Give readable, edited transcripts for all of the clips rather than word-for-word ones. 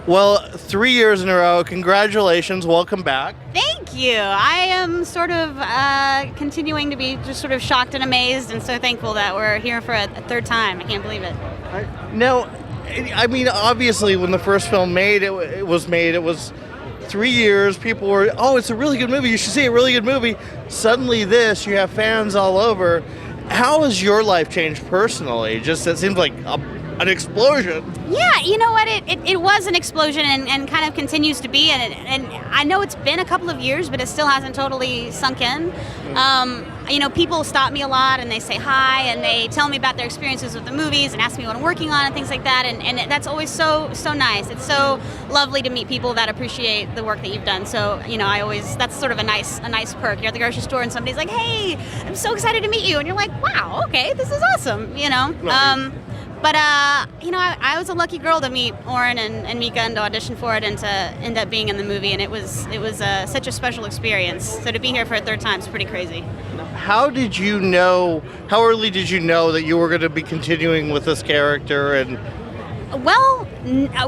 Well, 3 years in a row. Congratulations. Welcome back. Thank you. I am sort of continuing to be just sort of shocked and amazed and so thankful that we're here for a third time. I can't believe it. Now, I mean, obviously, when the first film was 3 years. People were, oh, it's a really good movie. You should see a really good movie. Suddenly this, you have fans all over. How has your life changed personally? Just, it seems like an explosion. Yeah, you know what? It was an explosion and kind of continues to be. And I know it's been a couple of years, but it still hasn't totally sunk in. People stop me a lot and they say hi and they tell me about their experiences with the movies and ask me what I'm working on and things like that. And that's always so nice. It's so lovely to meet people that appreciate the work that you've done. So, that's sort of a nice perk. You're at the grocery store and somebody's like, hey, I'm so excited to meet you. And you're like, wow, okay, this is awesome, Right. But I was a lucky girl to meet Oren and Mika and to audition for it and to end up being in the movie, and it was such a special experience. So to be here for a third time is pretty crazy. How early did you know that you were going to be continuing with this character? And well,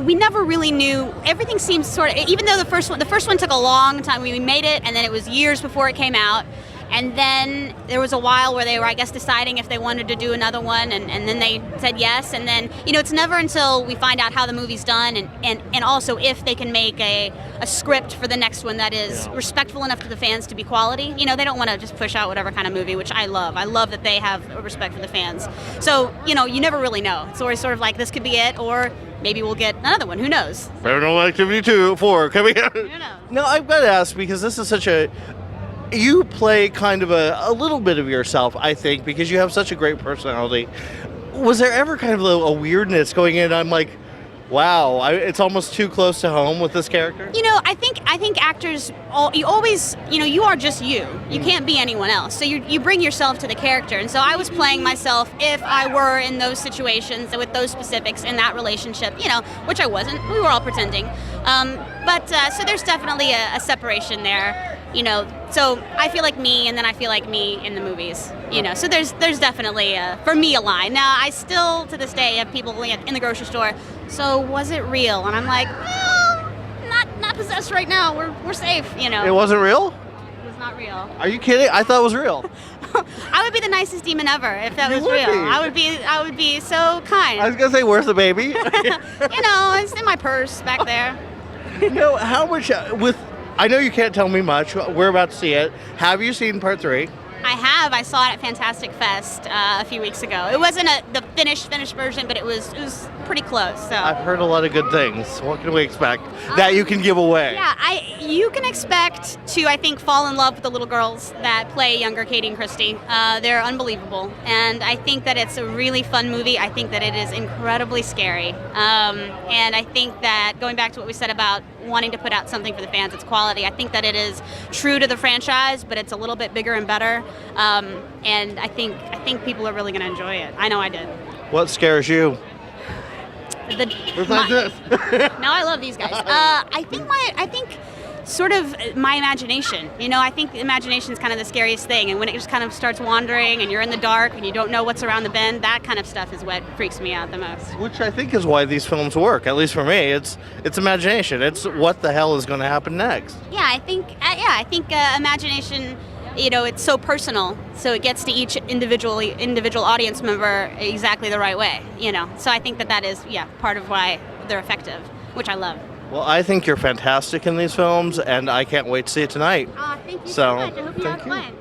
we never really knew. Everything seemed sort of, even though the first one took a long time. We made it, and then it was years before it came out. And then there was a while where they were, I guess, deciding if they wanted to do another one, and then they said yes. And then, it's never until we find out how the movie's done and also if they can make a script for the next one that is respectful enough to the fans to be quality. They don't want to just push out whatever kind of movie, which I love. I love that they have a respect for the fans. So, you never really know. It's always sort of like, this could be it, or maybe we'll get another one. Who knows? Paranormal Activity 2, 4, coming out. Who knows? No, I've got to ask, because this is you play kind of a little bit of yourself, I think, because you have such a great personality. Was there ever kind of a weirdness going in? I'm like, wow, it's almost too close to home with this character? I think actors, you always, you are just you. You can't be anyone else. So you bring yourself to the character. And so I was playing myself if I were in those situations with those specifics in that relationship, which I wasn't. We were all pretending. So there's definitely a separation there. So I feel like me, and then I feel like me in the movies, So there's definitely, for me, a line. Now, I still, to this day, have people in the grocery store, so was it real? And I'm like, not possessed right now. We're safe, It wasn't real? It was not real. Are you kidding? I thought it was real. I would be the nicest demon ever if that was real. I would be so kind. I was going to say, where's the baby? It's in my purse back there. How much, I know you can't tell me much. We're about to see it. Have you seen part 3? I have. I saw it at Fantastic Fest a few weeks ago. It wasn't the finished version, but it was pretty close. So I've heard a lot of good things. What can we expect that you can give away? Yeah, you can expect to, I think, fall in love with the little girls that play younger Katie and Christy. They're unbelievable, and I think that it's a really fun movie. I think that it is incredibly scary, and I think that going back to what we said about wanting to put out something for the fans, it's quality. I think that it is true to the franchise, but it's a little bit bigger and better. And I think people are really going to enjoy it. I know I did. What scares you? Besides this. No, I love these guys. I think sort of my imagination. I think imagination is kind of the scariest thing. And when it just kind of starts wandering and you're in the dark and you don't know what's around the bend, that kind of stuff is what freaks me out the most. Which I think is why these films work, at least for me. It's imagination. It's what the hell is going to happen next. Yeah, I think imagination, it's so personal, so it gets to each individual audience member exactly the right way, So I think that is, part of why they're effective, which I love. Well, I think you're fantastic in these films, and I can't wait to see it tonight. Thank you so much. I hope you have fun.